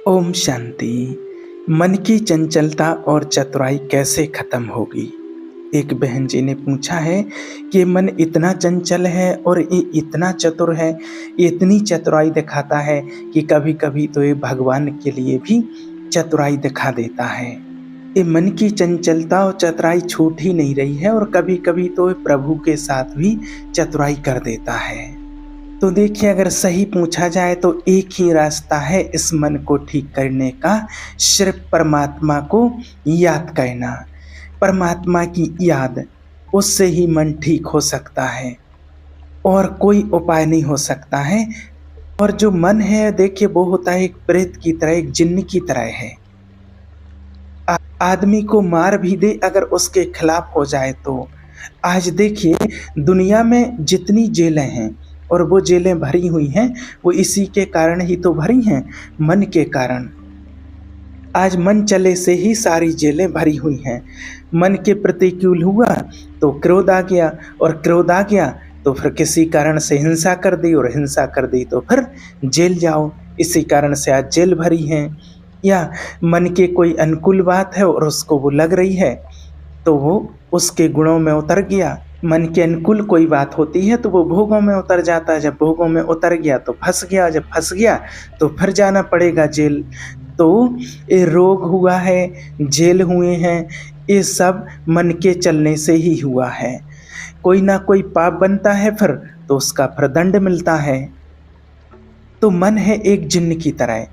ओम शांति। मन की चंचलता और चतुराई कैसे खत्म होगी? एक बहन जी ने पूछा है कि मन इतना चंचल है और ये इतना चतुर है, ये इतनी चतुराई दिखाता है कि कभी-कभी तो ये भगवान के लिए भी चतुराई दिखा देता है। ये मन की चंचलता और चतुराई छूट ही नहीं रही है और कभी-कभी तो ये प्रभु के साथ भी चतुराई कर देता है। तो देखिए, अगर सही पूछा जाए तो एक ही रास्ता है इस मन को ठीक करने का, सिर्फ परमात्मा को याद करना। परमात्मा की याद, उससे ही मन ठीक हो सकता है और कोई उपाय नहीं हो सकता है। और जो मन है देखिए, वो होता है एक प्रेत की तरह, एक जिन्न की तरह है। आदमी को मार भी दे अगर उसके खिलाफ हो जाए तो। आज देखिए, दुनिया में जितनी जेलें हैं और वो जेलें भरी हुई हैं, वो इसी के कारण ही तो भरी हैं, मन के कारण। आज मन चले से ही सारी जेलें भरी हुई हैं। मन के प्रतिकूल हुआ तो क्रोध आ गया, और क्रोध आ गया तो फिर किसी कारण से हिंसा कर दी, और हिंसा कर दी तो फिर जेल जाओ। इसी कारण से आज जेल भरी हैं। या मन के कोई अनुकूल बात है और उसको वो लग रही है तो वो उसके गुणों में उतर गया। मन के अनुकूल कोई बात होती है तो वो भोगों में उतर जाता है। जब भोगों में उतर गया तो फंस गया, जब फंस गया तो फिर जाना पड़ेगा जेल। तो ये रोग हुआ है, जेल हुए हैं, ये सब मन के चलने से ही हुआ है। कोई ना कोई पाप बनता है फिर तो उसका फिर दंड मिलता है। तो मन है एक जिन्न की तरह।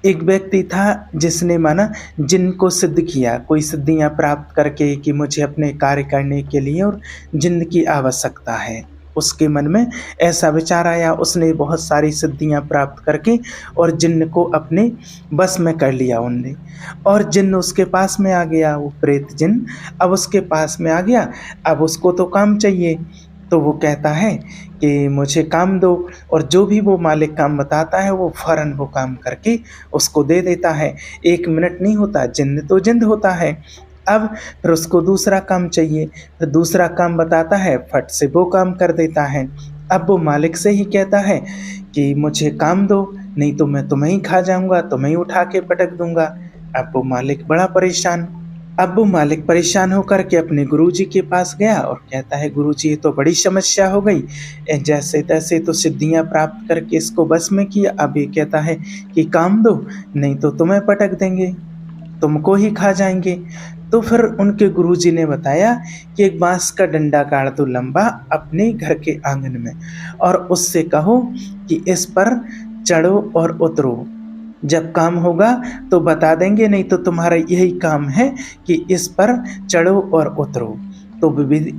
एक व्यक्ति था जिसने माना जिन्न को सिद्ध किया, कोई सिद्धियां प्राप्त करके कि मुझे अपने कार्य करने के लिए और जिन्न की आवश्यकता है। उसके मन में ऐसा विचार आया, उसने बहुत सारी सिद्धियां प्राप्त करके और जिन्न को अपने बस में कर लिया उनने। और जिन्न उसके पास में आ गया, वो प्रेत जिन्न अब उसके पास में आ गया। अब उसको तो काम चाहिए, तो वो कहता है कि मुझे काम दो, और जो भी वो मालिक काम बताता है वो फ़ौरन वो काम करके उसको दे देता है। 1 मिनट नहीं होता, जिन्न तो जिंद होता है। अब फिर उसको दूसरा काम चाहिए, फिर दूसरा काम बताता है, फट से वो काम कर देता है। अब वो मालिक से ही कहता है कि मुझे काम दो, नहीं तो मैं तुम्हें ही खा जाऊंगा, तुम्हें ही उठा के पटक दूंगा। अब वो मालिक बड़ा परेशान। अब वो मालिक परेशान होकर के अपने गुरुजी के पास गया और कहता है, गुरुजी ये तो बड़ी समस्या हो गई, जैसे तैसे तो सिद्धियां प्राप्त करके इसको बस में किया, अब ये कहता है कि काम दो, नहीं तो तुम्हें पटक देंगे, तुमको ही खा जाएंगे। तो फिर उनके गुरुजी ने बताया कि एक बांस का डंडा गाड़ दो लंबा अपने घर के आंगन में, और उससे कहो कि इस पर चढ़ो और उतरो। जब काम होगा तो बता देंगे, नहीं तो तुम्हारा यही काम है कि इस पर चढ़ो और उतरो। तो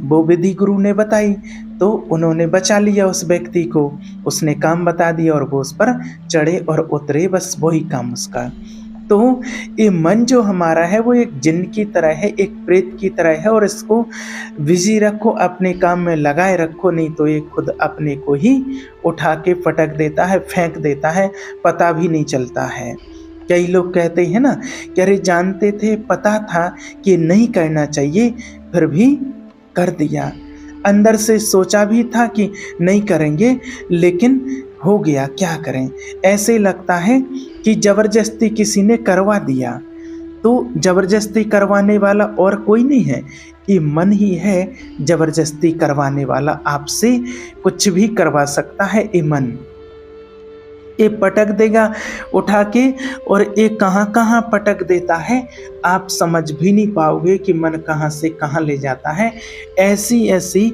वो विधि गुरु ने बताई, तो उन्होंने बचा लिया उस व्यक्ति को। उसने काम बता दिया और वो उस पर चढ़े और उतरे, बस वही काम उसका। तो ये मन जो हमारा है वो एक जिन्न की तरह है, एक प्रेत की तरह है, और इसको बिजी रखो, अपने काम में लगाए रखो, नहीं तो ये खुद अपने को ही उठा के पटक देता है, फेंक देता है, पता भी नहीं चलता है। कई लोग कहते हैं ना कि अरे जानते थे, पता था कि नहीं करना चाहिए, फिर भी कर दिया। अंदर से सोचा भी था कि नहीं करेंगे, लेकिन हो गया, क्या करें। ऐसे लगता है कि जबरदस्ती किसी ने करवा दिया। तो जबरदस्ती करवाने वाला और कोई नहीं है, ये मन ही है जबरदस्ती करवाने वाला। आपसे कुछ भी करवा सकता है ये मन। ये पटक देगा उठा के, और ये कहाँ कहाँ पटक देता है आप समझ भी नहीं पाओगे कि मन कहाँ से कहाँ ले जाता है। ऐसी ऐसी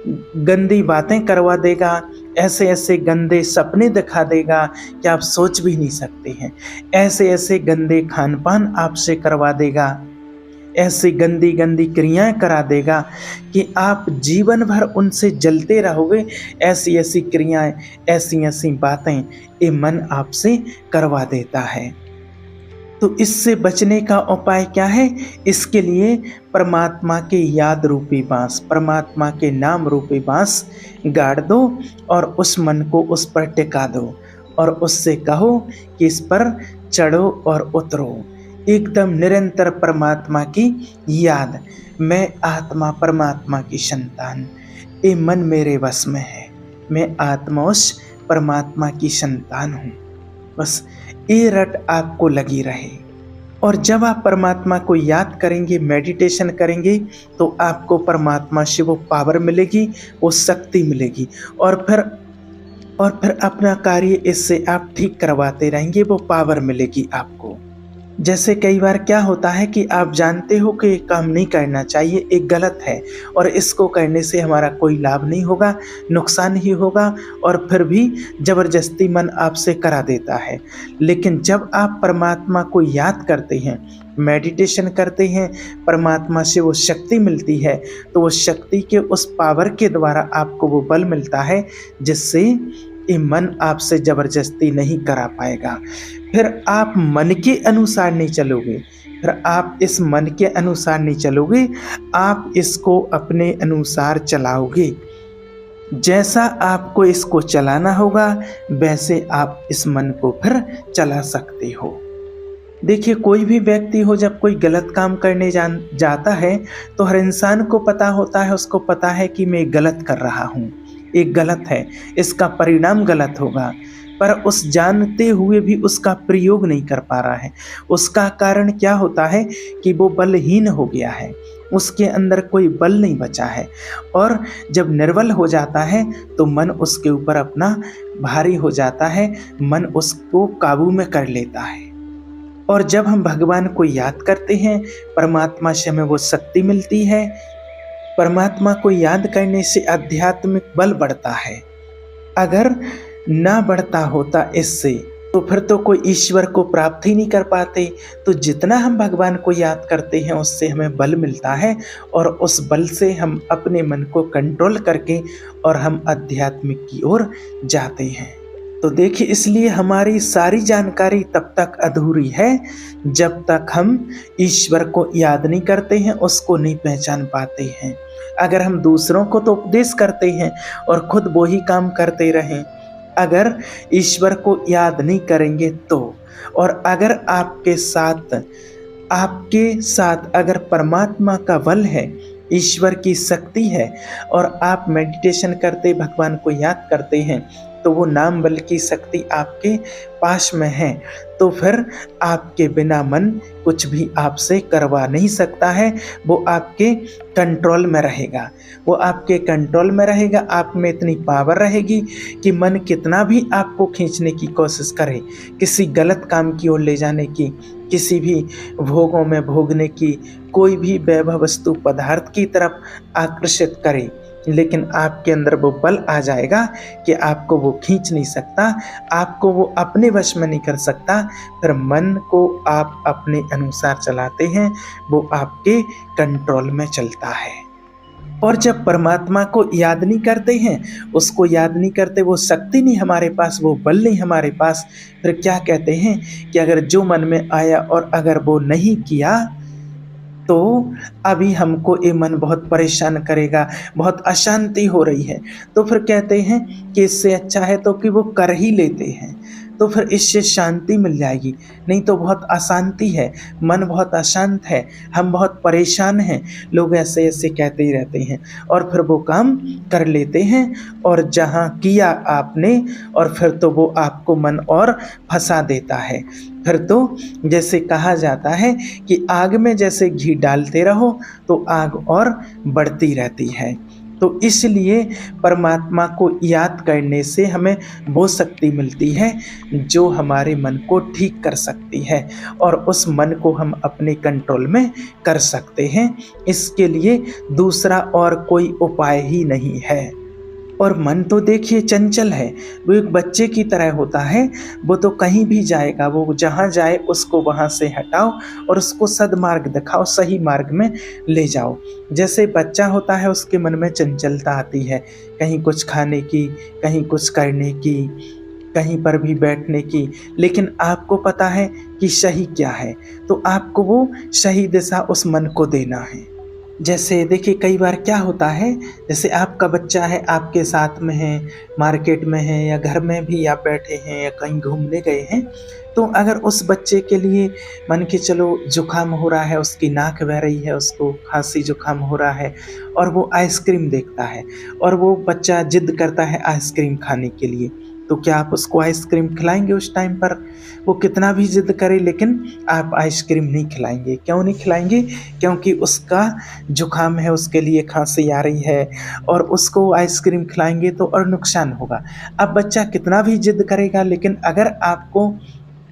गंदी बातें करवा देगा, ऐसे ऐसे गंदे सपने दिखा देगा कि आप सोच भी नहीं सकते हैं। ऐसे ऐसे गंदे खान पान आपसे करवा देगा, ऐसी गंदी गंदी क्रियाएं करा देगा कि आप जीवन भर उनसे जलते रहोगे। ऐसी ऐसी क्रियाएं, ऐसी ऐसी बातें ये मन आपसे करवा देता है। तो इससे बचने का उपाय क्या है? इसके लिए परमात्मा के याद रूपी बांस, परमात्मा के नाम रूपी बांस गाड़ दो और उस मन को उस पर टिका दो, और उससे कहो कि इस पर चढ़ो और उतरो। एकदम निरंतर परमात्मा की याद। मैं आत्मा परमात्मा की संतान, ये मन मेरे वश में है, मैं आत्मा उस परमात्मा की संतान हूँ। बस ये रट आपको लगी रहे। और जब आप परमात्मा को याद करेंगे, मेडिटेशन करेंगे, तो आपको परमात्मा से वो पावर मिलेगी, वो शक्ति मिलेगी। और फिर अपना कार्य इससे आप ठीक करवाते रहेंगे, वो पावर मिलेगी आपको। जैसे कई बार क्या होता है कि आप जानते हो कि ये काम नहीं करना चाहिए, एक गलत है और इसको करने से हमारा कोई लाभ नहीं होगा, नुकसान ही होगा, और फिर भी ज़बरदस्ती मन आपसे करा देता है। लेकिन जब आप परमात्मा को याद करते हैं, मेडिटेशन करते हैं, परमात्मा से वो शक्ति मिलती है, तो वो शक्ति के उस पावर के द्वारा आपको वो बल मिलता है जिससे ये मन आपसे ज़बरदस्ती नहीं करा पाएगा। फिर आप मन के अनुसार नहीं चलोगे, फिर आप इस मन के अनुसार नहीं चलोगे, आप इसको अपने अनुसार चलाओगे। जैसा आपको इसको चलाना होगा वैसे आप इस मन को फिर चला सकते हो। देखिए, कोई भी व्यक्ति हो जब कोई गलत काम करने जाता है तो हर इंसान को पता होता है, उसको पता है कि मैं गलत कर रहा हूँ, ये गलत है, इसका परिणाम गलत होगा, पर उस जानते हुए भी उसका प्रयोग नहीं कर पा रहा है। उसका कारण क्या होता है कि वो बलहीन हो गया है, उसके अंदर कोई बल नहीं बचा है। और जब निर्बल हो जाता है तो मन उसके ऊपर अपना भारी हो जाता है, मन उसको काबू में कर लेता है। और जब हम भगवान को याद करते हैं, परमात्मा से हमें वो शक्ति मिलती है। परमात्मा को याद करने से आध्यात्मिक बल बढ़ता है। अगर ना बढ़ता होता इससे तो फिर तो कोई ईश्वर को प्राप्त ही नहीं कर पाते। तो जितना हम भगवान को याद करते हैं उससे हमें बल मिलता है, और उस बल से हम अपने मन को कंट्रोल करके और हम आध्यात्मिक की ओर जाते हैं। तो देखिए, इसलिए हमारी सारी जानकारी तब तक अधूरी है जब तक हम ईश्वर को याद नहीं करते हैं, उसको नहीं पहचान पाते हैं। अगर हम दूसरों को तो उपदेश करते हैं और खुद वो ही काम करते रहें, अगर ईश्वर को याद नहीं करेंगे तो, और अगर आपके साथ अगर परमात्मा का बल है, ईश्वर की शक्ति है, और आप मेडिटेशन करते भगवान को याद करते हैं, तो वो नाम बल की शक्ति आपके पास में है, तो फिर आपके बिना मन कुछ भी आपसे करवा नहीं सकता है। वो आपके कंट्रोल में रहेगा, वो आपके कंट्रोल में रहेगा। आप में इतनी पावर रहेगी कि मन कितना भी आपको खींचने की कोशिश करे, किसी गलत काम की ओर ले जाने की, किसी भी भोगों में भोगने की, कोई भी वैभव वस्तु पदार्थ की तरफ आकर्षित करे, लेकिन आपके अंदर वो बल आ जाएगा कि आपको वो खींच नहीं सकता, आपको वो अपने वश में नहीं कर सकता। फिर मन को आप अपने अनुसार चलाते हैं, वो आपके कंट्रोल में चलता है। और जब परमात्मा को याद नहीं करते हैं, उसको याद नहीं करते, वो शक्ति नहीं हमारे पास, वो बल नहीं हमारे पास, फिर क्या कहते हैं कि अगर जो मन में आया और अगर वो नहीं किया तो अभी हमको ये मन बहुत परेशान करेगा, बहुत अशांति हो रही है। तो फिर कहते हैं कि इससे अच्छा है तो कि वो कर ही लेते हैं, तो फिर इससे शांति मिल जाएगी। नहीं तो बहुत अशांति है, मन बहुत अशांत है, हम बहुत परेशान हैं, लोग ऐसे ऐसे कहते ही रहते हैं, और फिर वो काम कर लेते हैं। और जहाँ किया आपने, और फिर तो वो आपको मन और फंसा देता है। फिर तो जैसे कहा जाता है कि आग में जैसे घी डालते रहो तो आग और बढ़ती रहती है। तो इसलिए परमात्मा को याद करने से हमें वो शक्ति मिलती है जो हमारे मन को ठीक कर सकती है, और उस मन को हम अपने कंट्रोल में कर सकते हैं। इसके लिए दूसरा और कोई उपाय ही नहीं है। और मन तो देखिए चंचल है, वो एक बच्चे की तरह होता है, वो तो कहीं भी जाएगा, वो जहाँ जाए उसको वहाँ से हटाओ और उसको सद्मार्ग दिखाओ, सही मार्ग में ले जाओ। जैसे बच्चा होता है उसके मन में चंचलता आती है, कहीं कुछ खाने की, कहीं कुछ करने की, कहीं पर भी बैठने की, लेकिन आपको पता है कि सही क्या है, तो आपको वो सही दिशा उस मन को देना है। जैसे देखिए, कई बार क्या होता है, जैसे आपका बच्चा है, आपके साथ में है, मार्केट में है या घर में भी आप बैठे हैं या कहीं घूमने गए हैं, तो अगर उस बच्चे के लिए मान के चलो जुकाम हो रहा है, उसकी नाक बह रही है, उसको खांसी जुकाम हो रहा है, और वो आइसक्रीम देखता है और वो बच्चा जिद करता है आइसक्रीम खाने के लिए, तो क्या आप उसको आइसक्रीम खिलाएंगे उस टाइम पर? वो कितना भी जिद करे लेकिन आप आइसक्रीम नहीं खिलाएंगे। क्यों नहीं खिलाएंगे? क्योंकि उसका जुकाम है, उसके लिए खांसी आ रही है, और उसको आइसक्रीम खिलाएंगे तो और नुकसान होगा। अब बच्चा कितना भी जिद करेगा, लेकिन अगर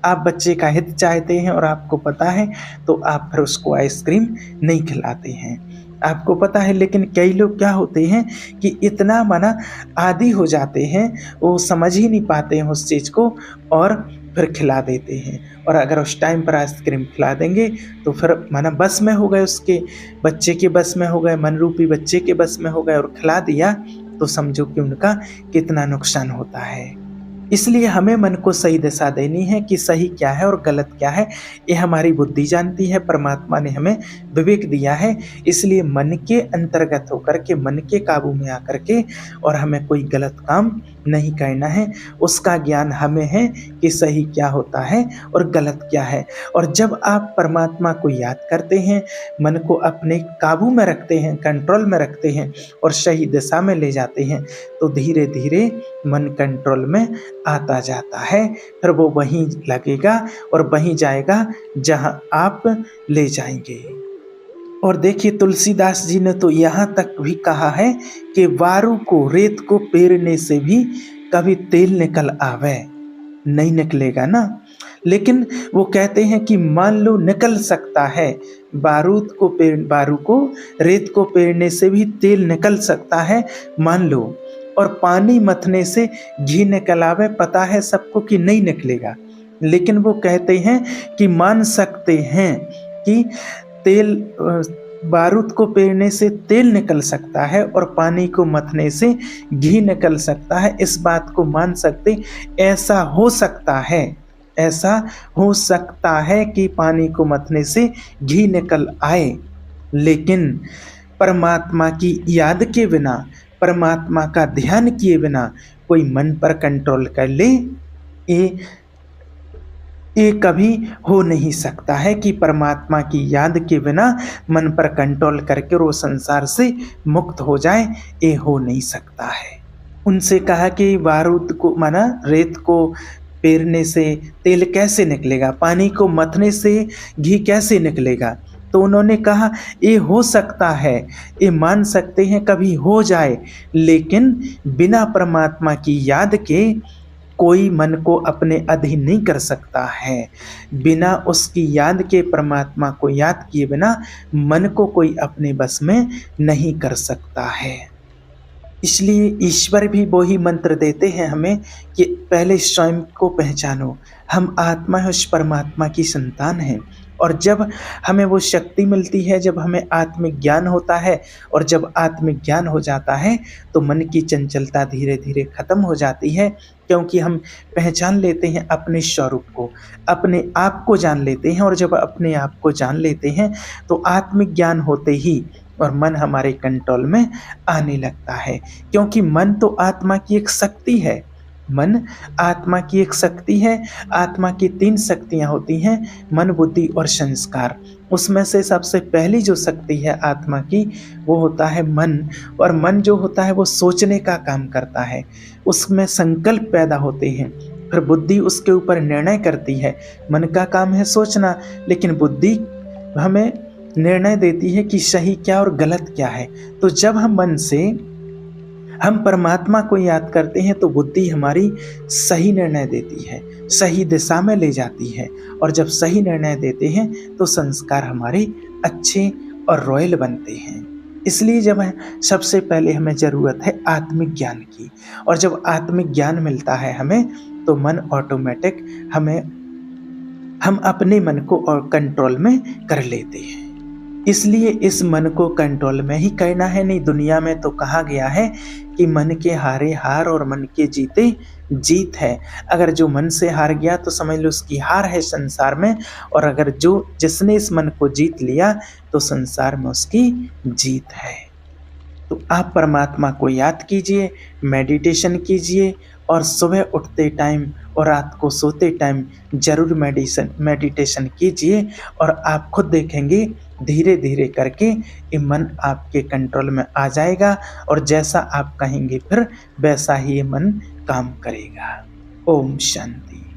आप बच्चे का हित चाहते हैं और आपको पता है, तो आप फिर उसको आइसक्रीम नहीं खिलाते हैं। आपको पता है, लेकिन कई लोग क्या होते हैं कि इतना माना आदी हो जाते हैं, वो समझ ही नहीं पाते हैं उस चीज़ को, और फिर खिला देते हैं। और अगर उस टाइम पर आइसक्रीम खिला देंगे तो फिर माना बस में हो गए, उसके बच्चे के बस में हो गए, मन रूपी बच्चे के बस में हो गए और खिला दिया, तो समझो कि उनका कितना नुकसान होता है। इसलिए हमें मन को सही दिशा देनी है कि सही क्या है और गलत क्या है, ये हमारी बुद्धि जानती है। परमात्मा ने हमें विवेक दिया है, इसलिए मन के अंतर्गत होकर के, मन के काबू में आकर के, और हमें कोई गलत काम नहीं करना है। उसका ज्ञान हमें है कि सही क्या होता है और गलत क्या है। और जब आप परमात्मा को याद करते हैं, मन को अपने काबू में रखते हैं, कंट्रोल में रखते हैं और सही दिशा में ले जाते हैं, तो धीरे धीरे मन कंट्रोल में आता जाता है। फिर वो वहीं लगेगा और वहीं जाएगा जहां आप ले जाएंगे। और देखिए, तुलसीदास जी ने तो यहाँ तक भी कहा है कि वारु को, रेत को पेरने से भी कभी तेल निकल आवे। नहीं निकलेगा ना, लेकिन वो कहते हैं कि मान लो निकल सकता है। बारू को, रेत को पेरने से भी तेल निकल सकता है, मान लो। और पानी मथने से घी निकल आवे, पता है सबको कि नहीं निकलेगा, लेकिन वो कहते हैं कि मान सकते हैं कि तेल, बारूद को पेरने से तेल निकल सकता है और पानी को मथने से घी निकल सकता है। इस बात को मान सकते, ऐसा हो सकता है, ऐसा हो सकता है कि पानी को मथने से घी निकल आए। लेकिन परमात्मा की याद के बिना, परमात्मा का ध्यान किए बिना कोई मन पर कंट्रोल कर ले, ये कभी हो नहीं सकता है कि परमात्मा की याद के बिना मन पर कंट्रोल करके वो संसार से मुक्त हो जाए। ये हो नहीं सकता है। उनसे कहा कि बारूद को, माना रेत को पेरने से तेल कैसे निकलेगा, पानी को मथने से घी कैसे निकलेगा? तो उन्होंने कहा ये हो सकता है, ये मान सकते हैं कभी हो जाए, लेकिन बिना परमात्मा की याद के कोई मन को अपने अधीन नहीं कर सकता है। बिना उसकी याद के, परमात्मा को याद किए बिना मन को कोई अपने बस में नहीं कर सकता है। इसलिए ईश्वर भी वही मंत्र देते हैं हमें कि पहले स्वयं को पहचानो, हम आत्मा है, उस परमात्मा की संतान हैं। और जब हमें वो शक्ति मिलती है, जब हमें आत्मिक ज्ञान होता है, और जब आत्मिक ज्ञान हो जाता है तो मन की चंचलता धीरे धीरे खत्म हो जाती है, क्योंकि हम पहचान लेते हैं अपने स्वरूप को, अपने आप को जान लेते हैं। और जब अपने आप को जान लेते हैं तो आत्मिक ज्ञान होते ही और मन हमारे कंट्रोल में आने लगता है, क्योंकि मन तो आत्मा की एक शक्ति है। मन आत्मा की एक शक्ति है। आत्मा की 3 शक्तियाँ होती हैं, मन, बुद्धि और संस्कार। उसमें से सबसे पहली जो शक्ति है आत्मा की, वो होता है मन। और मन जो होता है वो सोचने का काम करता है, उसमें संकल्प पैदा होते हैं। फिर बुद्धि उसके ऊपर निर्णय करती है। मन का काम है सोचना, लेकिन बुद्धि हमें निर्णय देती है कि सही क्या और गलत क्या है। तो जब हम मन से हम परमात्मा को याद करते हैं तो बुद्धि हमारी सही निर्णय देती है, सही दिशा में ले जाती है। और जब सही निर्णय देते हैं तो संस्कार हमारे अच्छे और रॉयल बनते हैं। इसलिए जब सबसे पहले हमें ज़रूरत है आत्मिक ज्ञान की, और जब आत्मिक ज्ञान मिलता है हमें, तो मन ऑटोमेटिक हम अपने मन को और कंट्रोल में कर लेते हैं। इसलिए इस मन को कंट्रोल में ही करना है। नहीं, दुनिया में तो कहा गया है कि मन के हारे हार और मन के जीते जीत है। अगर जो मन से हार गया तो समझ लो उसकी हार है संसार में, और अगर जिसने इस मन को जीत लिया तो संसार में उसकी जीत है। तो आप परमात्मा को याद कीजिए, मेडिटेशन कीजिए, और सुबह उठते टाइम और रात को सोते टाइम जरूर मेडिटेशन कीजिए, और आप खुद देखेंगे धीरे धीरे करके ये मन आपके कंट्रोल में आ जाएगा, और जैसा आप कहेंगे फिर वैसा ही ये मन काम करेगा। ओम शांति।